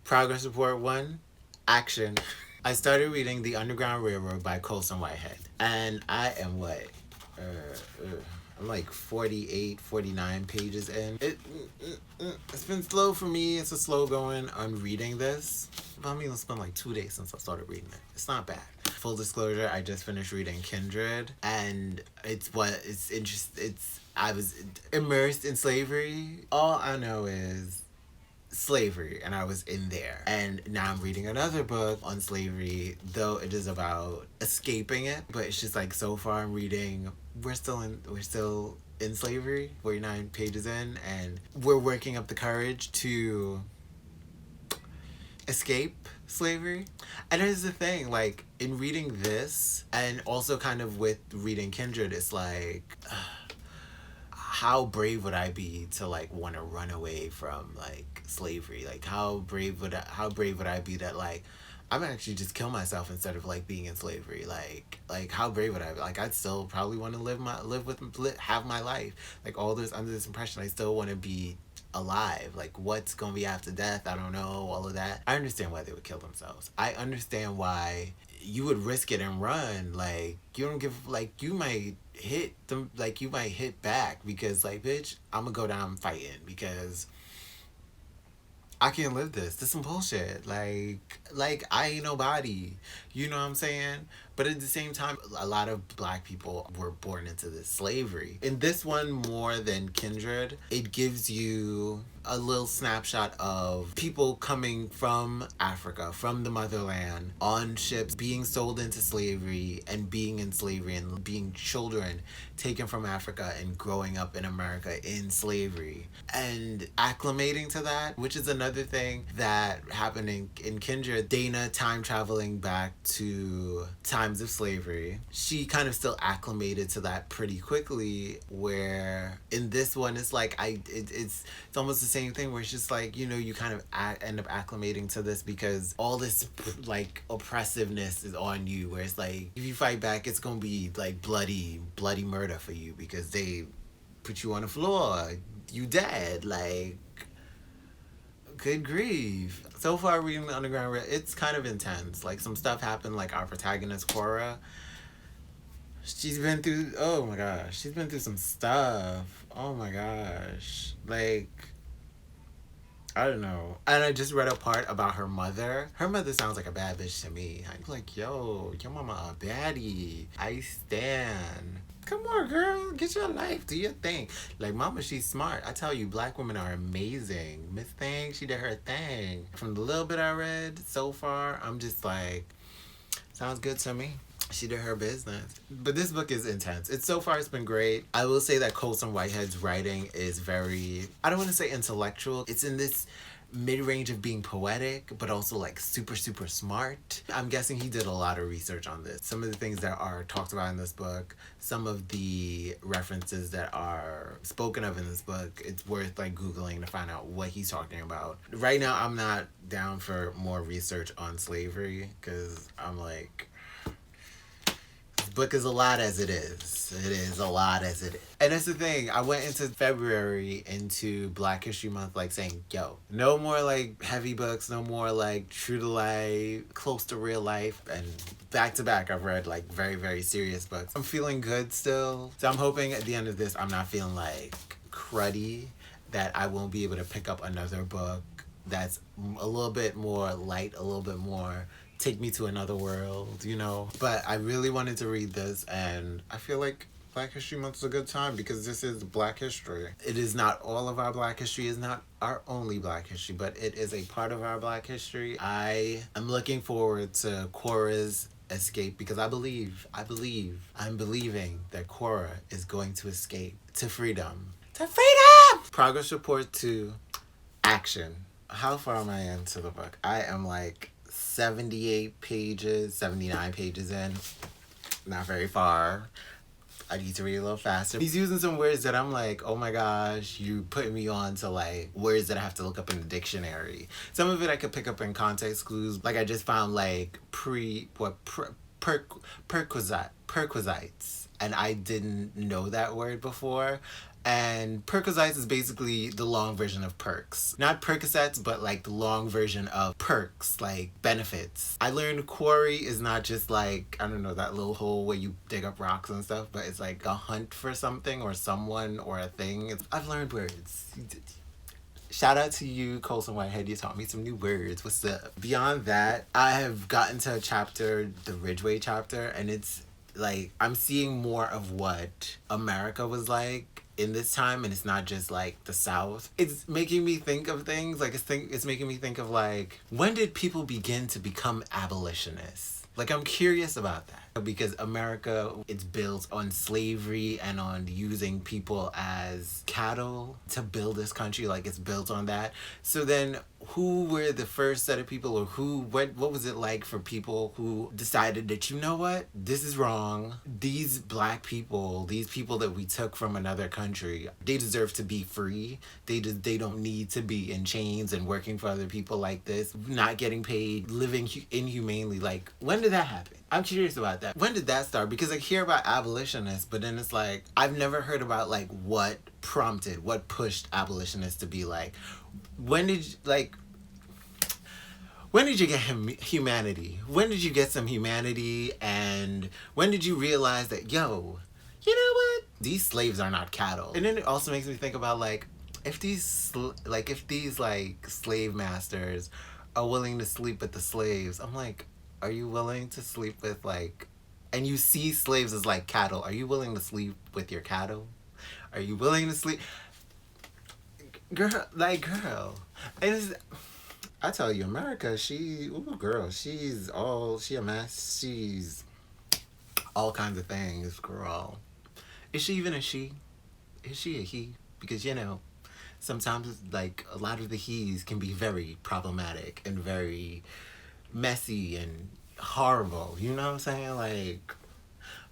Progress Report 1, Action. I started reading The Underground Railroad by Colson Whitehead. And I am what? I'm like 48, 49 pages in. It's been slow for me. It's a slow going on reading this. I mean, it's been like 2 days since I started reading it. It's not bad. Full disclosure, I just finished reading Kindred. And it's interesting. I was immersed in slavery. All I know is slavery, and I was in there. And now I'm reading another book on slavery, though it is about escaping it. But it's just like, so far I'm reading, we're still in slavery, 49 pages in, and we're working up the courage to escape slavery. And here's the thing, like, in reading this, and also kind of with reading Kindred, it's like, how brave would I be to like want to run away from like slavery? Like how brave would I be that like I'm actually just kill myself instead of like being in slavery? Like how brave would I be? Like I'd still probably want to have my life. Like all this under this impression I still want to be alive. Like what's gonna be after death? I don't know, all of that. I understand why they would kill themselves. I understand why you would risk it and run. Like you don't give, like you might hit them, like you might hit back because like, bitch, I'm gonna go down fighting because I can't live this. This is some bullshit. Like I ain't nobody. You know what I'm saying? But at the same time, a lot of black people were born into this slavery. In this one, more than Kindred, it gives you a little snapshot of people coming from Africa, from the motherland, on ships, being sold into slavery and being in slavery and being children taken from Africa and growing up in America in slavery and acclimating to that, which is another thing that happened in Kindred. Dana time traveling back to times of slavery, she kind of still acclimated to that pretty quickly, where in this one it's like it's almost the same thing where it's just like, you know, you kind of end up acclimating to this because all this like oppressiveness is on you, where it's like if you fight back it's gonna be like bloody murder for you because they put you on the floor, you dead. Like good grief. So far reading the Underground Railroad, it's kind of intense. Like some stuff happened, like our protagonist Cora, she's been through, oh my gosh, she's been through some stuff. Oh my gosh. Like I don't know. And I just read a part about her mother. Her mother sounds like a bad bitch to me. I'm like, yo, your mama a baddie. I stand. Come on, girl. Get your life. Do your thing. Like, mama, she's smart. I tell you, black women are amazing. Miss Thing, she did her thing. From the little bit I read so far, I'm just like, sounds good to me. She did her business. But this book is intense. So far, it's been great. I will say that Colson Whitehead's writing is very, I don't want to say intellectual. It's in this mid-range of being poetic, but also like super, super smart. I'm guessing he did a lot of research on this. Some of the things that are talked about in this book, some of the references that are spoken of in this book, it's worth like Googling to find out what he's talking about. Right now, I'm not down for more research on slavery because I'm like, book is a lot as it is. It is a lot as it is. And that's the thing. I went into February, into Black History Month, like saying, yo, no more like heavy books, no more like true to life, close to real life. And back to back, I've read like very, very serious books. I'm feeling good still. So I'm hoping at the end of this, I'm not feeling like cruddy, that I won't be able to pick up another book that's a little bit more light, a little bit more take me to another world, you know. But I really wanted to read this, and I feel like Black History Month is a good time because this is Black history. It is not all of our Black history, is not our only Black history, but it is a part of our Black history. I am looking forward to Cora's escape because I'm believing that Cora is going to escape to freedom. To freedom! Progress Report 2, Action. How far am I into the book? I am like 78 pages, 79 pages in. Not very far. I need to read a little faster. He's using some words that I'm like, oh my gosh, you putting me on to like words that I have to look up in the dictionary. Some of it I could pick up in context clues. Like I just found like perquisites. And I didn't know that word before. And Percocets is basically the long version of perks. Not Percocets, but like the long version of perks, like benefits. I learned quarry is not just like, I don't know, that little hole where you dig up rocks and stuff, but it's like a hunt for something or someone or a thing. I've learned words. Shout out to you, Colson Whitehead. You taught me some new words. What's up? Beyond that, I have gotten to a chapter, the Ridgeway chapter, and it's like I'm seeing more of what America was like in this time, and it's not just like the South. It's making me think of things like it's making me think of like, when did people begin to become abolitionists? Like, I'm curious about that because America, it's built on slavery and on using people as cattle to build this country. Like, it's built on that. So then who were the first set of people, or what was it like for people who decided that, you know what, this is wrong. These black people, these people that we took from another country, they deserve to be free. They don't need to be in chains and working for other people like this, not getting paid, living inhumanely. Like, when did that happen? I'm curious about that. When did that start? Because I hear about abolitionists, but then it's like, I've never heard about like what pushed abolitionists to be like, when did you get humanity? When did you get some humanity? And when did you realize that, yo, you know what? These slaves are not cattle. And then it also makes me think about like, if these slave masters are willing to sleep with the slaves, I'm like, are you willing to sleep with like, and you see slaves as like cattle, are you willing to sleep with your cattle? Are you willing to sleep? Girl, I tell you, America, she's a mess. She's all kinds of things, girl. Is she even a she? Is she a he? Because, you know, sometimes like a lot of the he's can be very problematic and very messy and horrible. You know what I'm saying? Like,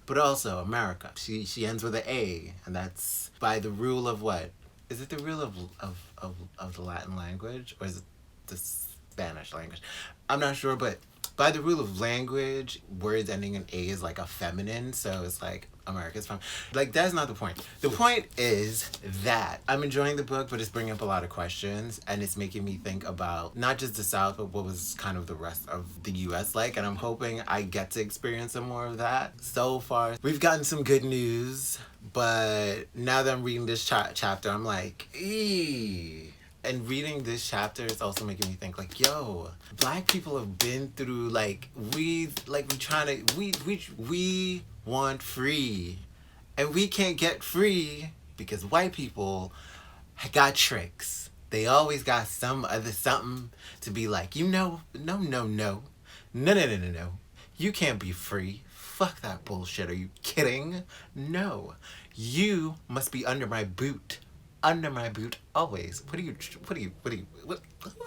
but also America. She ends with an A, and that's by the rule of what? Is it the rule of the Latin language, or is it the Spanish language? I'm not sure, but by the rule of language, words ending in A is like a feminine, so it's like America's fine. Like, that's not the point. The point is that I'm enjoying the book, but it's bringing up a lot of questions, and it's making me think about not just the South, but what was kind of the rest of the U.S. like, and I'm hoping I get to experience some more of that. So far, we've gotten some good news, but now that I'm reading this chapter, I'm like, eee. And reading this chapter is also making me think like, yo, black people have been through we want free, and we can't get free because white people got tricks. They always got some other something to be like, you know, no. You can't be free. Fuck that bullshit. Are you kidding? No. You must be under my boot. Under my boot always. Who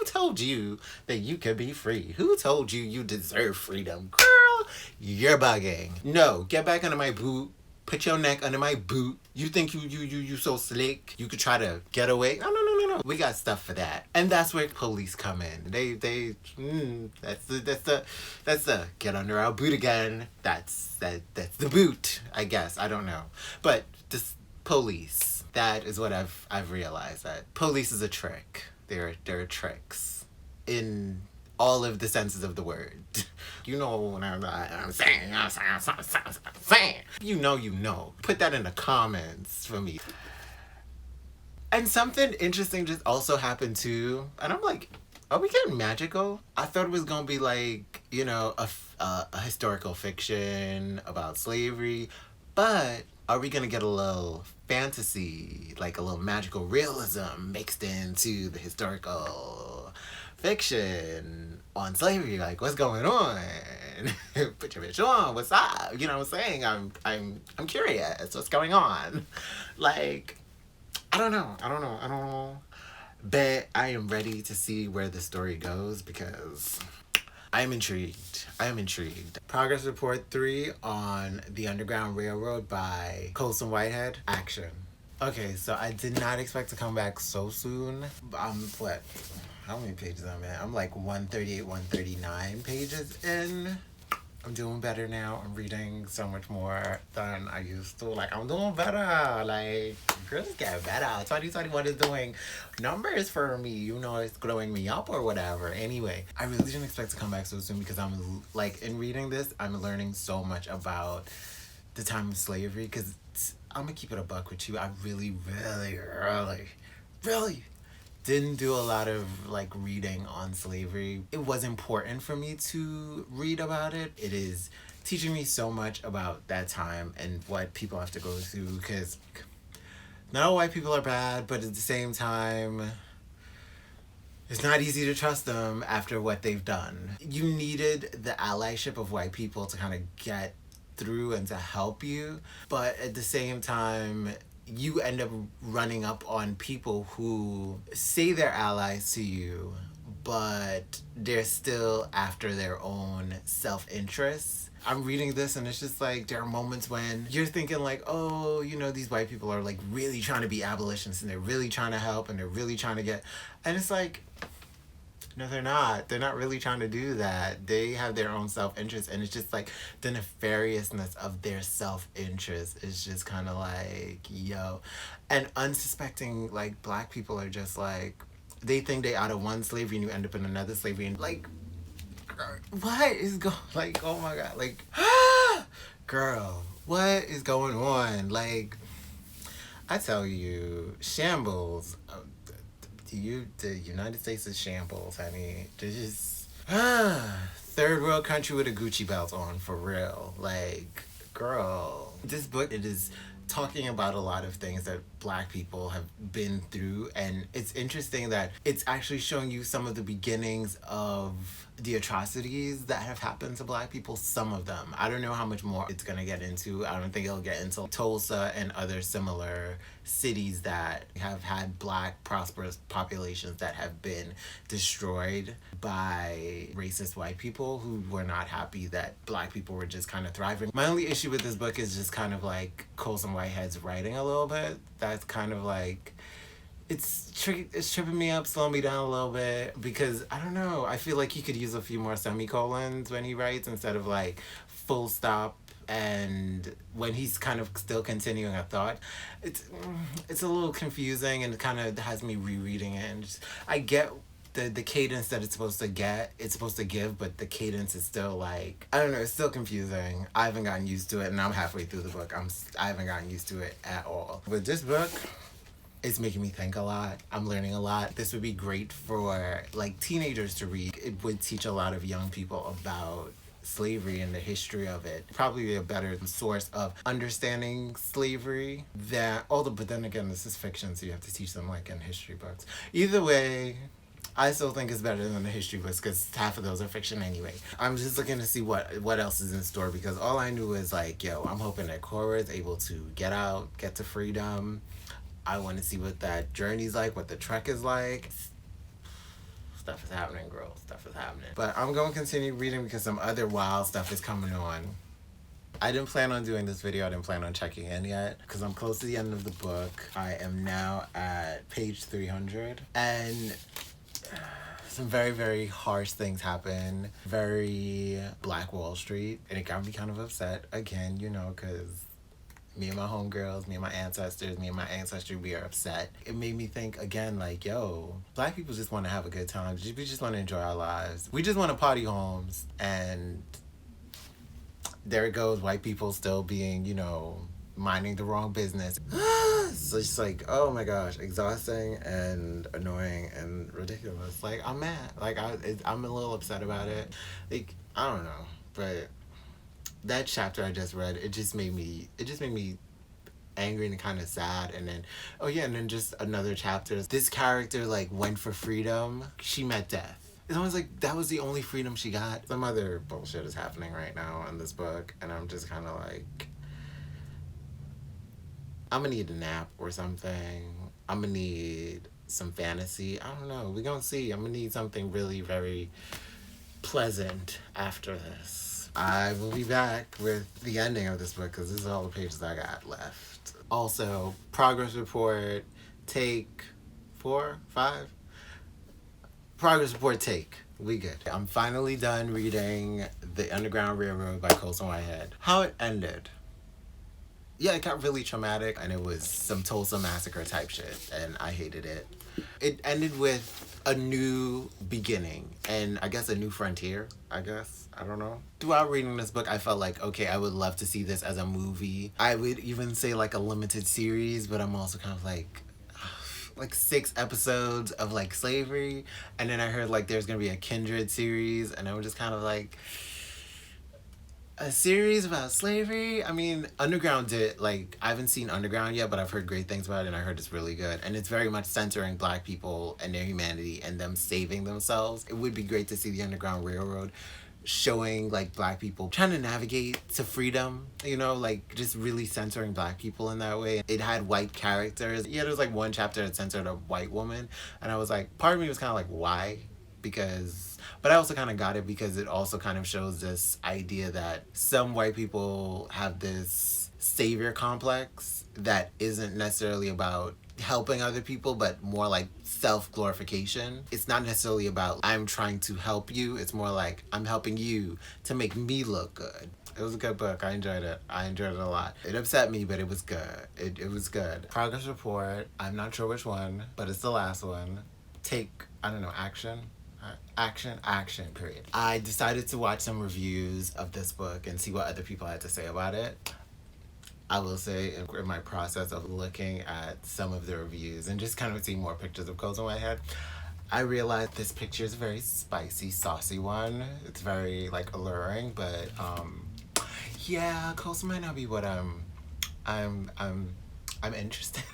told you that you could be free? Who told you you deserve freedom? Girl, you're bugging. No, get back under my boot. Put your neck under my boot. You think you so slick? You could try to get away? No. We got stuff for that, and that's where police come in. That's the get under our boot again. That's the boot, I guess. I don't know, but this police. That is what I've realized, that police is a trick. There are tricks in all of the senses of the word. You know what I'm saying. You know. Put that in the comments for me. And something interesting just also happened too. And I'm like, are we getting magical? I thought it was gonna be like, you know, a historical fiction about slavery, but are we gonna get a little fantasy, like a little magical realism mixed into the historical fiction on slavery? Like, what's going on? Put your bitch on. What's up? You know what I'm saying? I'm curious. What's going on? Like, I don't know. But I am ready to see where the story goes because I am intrigued. Progress Report 3 on The Underground Railroad by Colson Whitehead. Action. Okay, so I did not expect to come back so soon. What? How many pages am I at? I'm like 138, 139 pages in. I'm doing better now. I'm reading so much more than I used to. Like, I'm doing better. Like, girl, just get better. 2021 is doing numbers for me. You know, it's growing me up or whatever. Anyway, I really didn't expect to come back so soon because I'm, like, in reading this, I'm learning so much about the time of slavery. Because I'm going to keep it a buck with you. I really, really, really, really didn't do a lot of like reading on slavery. It was important for me to read about it. It is teaching me so much about that time and what people have to go through because not all white people are bad, but at the same time, it's not easy to trust them after what they've done. You needed the allyship of white people to kind of get through and to help you, but at the same time, you end up running up on people who say they're allies to you, but they're still after their own self-interest. I'm reading this and it's just like there are moments when you're thinking like, oh, you know, these white people are like really trying to be abolitionists and they're really trying to help and they're really trying to get, and it's like, no, they're not. They're not really trying to do that. They have their own self-interest, and it's just like the nefariousness of their self-interest is just kind of like, yo. And unsuspecting, like, black people are just like, they think they out of one slavery and you end up in another slavery, and like, what is going, like, oh my God, like, girl, what is going on? Like, I tell you, shambles. The United States is shambles, honey. They're just third world country with a Gucci belt on, for real. Like, girl, this book, it is talking about a lot of things that black people have been through, and it's interesting that it's actually showing you some of the beginnings of the atrocities that have happened to black people, some of them. I don't know how much more it's gonna get into. I don't think it'll get into Tulsa and other similar cities that have had black prosperous populations that have been destroyed by racist white people who were not happy that black people were just kind of thriving. My only issue with this book is just kind of like Colson Whitehead's writing a little bit. That's kind of like, it's tripping me up, slowing me down a little bit because I don't know. I feel like he could use a few more semicolons when he writes instead of like full stop. And when he's kind of still continuing a thought, it's a little confusing and it kind of has me rereading it. And just, I get the cadence that it's supposed to give, but the cadence is still like, I don't know, it's still confusing. I haven't gotten used to it, and I'm halfway through the book. I haven't gotten used to it at all. With this book, it's making me think a lot. I'm learning a lot. This would be great for like teenagers to read. It would teach a lot of young people about slavery and the history of it. Probably a better source of understanding slavery than but then again, this is fiction, so you have to teach them like in history books. Either way, I still think it's better than the history books because half of those are fiction anyway. I'm just looking to see what else is in store because all I knew is like, yo, I'm hoping that Cora is able to get out, get to freedom. I want to see what that journey's like, what the trek is like. Stuff is happening, girl. Stuff is happening. But I'm going to continue reading because some other wild stuff is coming on. I didn't plan on doing this video. I didn't plan on checking in yet because I'm close to the end of the book. I am now at page 300. And some very, very harsh things happen. Very Black Wall Street. And it got me kind of upset again, you know, because me and my homegirls, me and my ancestors, we are upset. It made me think again, like, yo, black people just want to have a good time. We just want to enjoy our lives. We just want to party homes. And there it goes, white people still being, you know, minding the wrong business. So it's like, oh my gosh, exhausting and annoying and ridiculous. Like, I'm mad. Like, I'm a little upset about it. Like, I don't know, but that chapter I just read, it just made me angry and kind of sad. And then, oh yeah, and then just another chapter. This character, like, went for freedom. She met death. It's almost like that was the only freedom she got. Some other bullshit is happening right now in this book, and I'm just kind of like, I'm gonna need a nap or something. I'm gonna need some fantasy. I don't know. We're gonna see. I'm gonna need something really very pleasant after this. I will be back with the ending of this book because this is all the pages I got left. Also, progress report, take 4, 5. Progress report take We good. I'm finally done reading The Underground Railroad by Colson Whitehead. How it ended. Yeah, it got really traumatic and it was some Tulsa massacre type shit and I hated it. It ended with a new beginning and I guess a new frontier, I guess. I don't know. Throughout reading this book, I felt like, okay, I would love to see this as a movie. I would even say like a limited series, but I'm also kind of like 6 episodes of like slavery. And then I heard like there's gonna be a Kindred series and I was just kind of like, a series about slavery? I mean, Underground did, like, I haven't seen Underground yet, but I've heard great things about it and I heard it's really good. And it's very much centering Black people and their humanity and them saving themselves. It would be great to see the Underground Railroad showing, like, Black people trying to navigate to freedom, you know, like, just really centering Black people in that way. It had white characters. Yeah, there was, like, one chapter that centered a white woman. And I was like, part of me was kind of like, why? But I also kind of got it because it also kind of shows this idea that some white people have this savior complex that isn't necessarily about helping other people, but more like self-glorification. It's not necessarily about I'm trying to help you. It's more like I'm helping you to make me look good. It was a good book. I enjoyed it. I enjoyed it a lot. It upset me, but it was good. It was good. Progress report. I'm not sure which one, but it's the last one. Action, period. I decided to watch some reviews of this book and see what other people had to say about it. I will say, in my process of looking at some of the reviews and just kind of seeing more pictures of Colson Whitehead, I realized this picture is a very spicy, saucy one. It's very, like, alluring, but, yeah, Colson might not be what I'm interested in.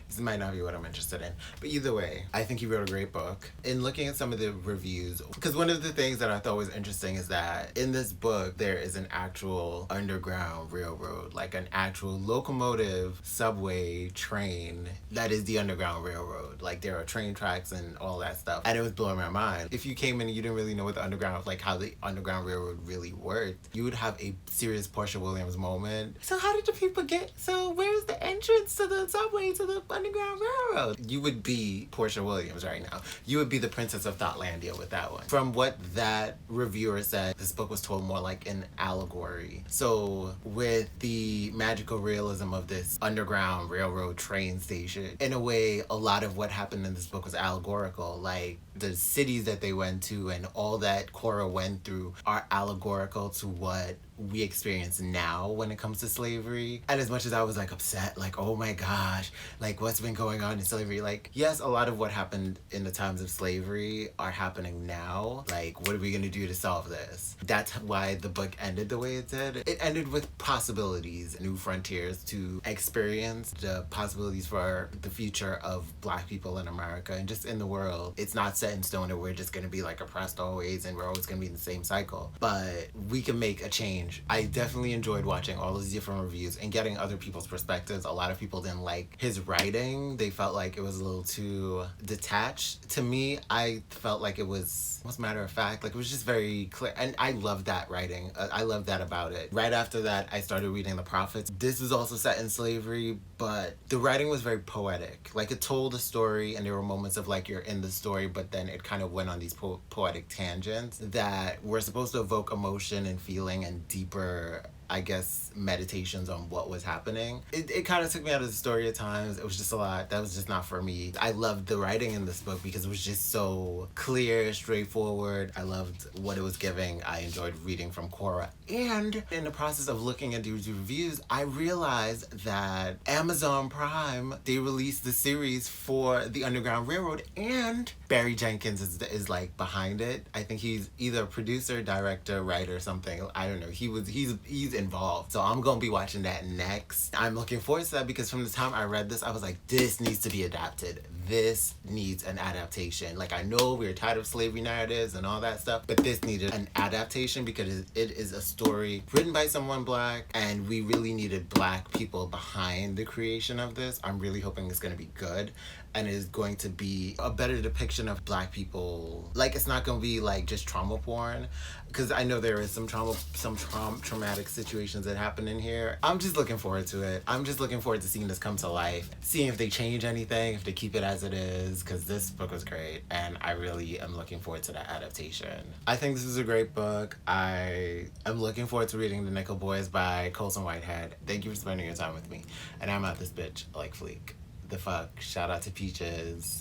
This might not be what I'm interested in. But either way, I think he wrote a great book. In looking at some of the reviews, because one of the things that I thought was interesting is that in this book, there is an actual underground railroad, like an actual locomotive, subway, train that is the Underground Railroad. Like there are train tracks and all that stuff. And it was blowing my mind. If you came in and you didn't really know what the Underground, like how the Underground Railroad really worked, you would have a serious Portia Williams moment. So how did the people where's the entrance to the subway to the Underground Railroad? You would be Portia Williams right now. You would be the Princess of Thoughtlandia with that one. From what that reviewer said, this book was told more like an allegory. So with the magical realism of this Underground Railroad train station, in a way, a lot of what happened in this book was allegorical. Like the cities that they went to and all that Cora went through are allegorical to what we experience now when it comes to slavery. And as much as I was like upset, like, oh my gosh, like what's been going on in slavery? Like, yes, a lot of what happened in the times of slavery are happening now. Like, what are we gonna do to solve this? That's why the book ended the way it did. It ended with possibilities, new frontiers to experience, the possibilities for the future of Black people in America and just in the world. It's not set in stone that we're just gonna be like oppressed always and we're always gonna be in the same cycle. But we can make a change. I definitely enjoyed watching all these different reviews and getting other people's perspectives. A lot of people didn't like his writing. They felt like it was a little too detached. To me, I felt like it was, as a matter of fact, like it was just very clear. And I loved that writing. I loved that about it. Right after that, I started reading The Prophets. This was also set in slavery, but the writing was very poetic. Like it told a story and there were moments of like you're in the story, but then it kind of went on these poetic tangents that were supposed to evoke emotion and feeling and deeper, I guess, meditations on what was happening. It kind of took me out of the story at times. It was just a lot. That was just not for me. I loved the writing in this book because it was just so clear, straightforward. I loved what it was giving. I enjoyed reading from Cora. And in the process of looking at these reviews, I realized that Amazon Prime, they released the series for the Underground Railroad and Barry Jenkins is like behind it. I think he's either producer, director, writer, something. I don't know. He's involved. So I'm gonna be watching that next. I'm looking forward to that because from the time I read this, I was like, this needs to be adapted. This needs an adaptation. Like I know we're tired of slavery narratives and all that stuff, but this needed an adaptation because it is a story written by someone Black and we really needed Black people behind the creation of this. I'm really hoping it's gonna be good. and is going to be a better depiction of Black people. Like, it's not going to be like just trauma porn, because I know there is some traumatic situations that happen in here. I'm just looking forward to it. I'm just looking forward to seeing this come to life, seeing if they change anything, if they keep it as it is, because this book was great, and I really am looking forward to that adaptation. I think this is a great book. I am looking forward to reading The Nickel Boys by Colson Whitehead. Thank you for spending your time with me, and I'm out this bitch like Fleek. The fuck? Shout out to Peaches.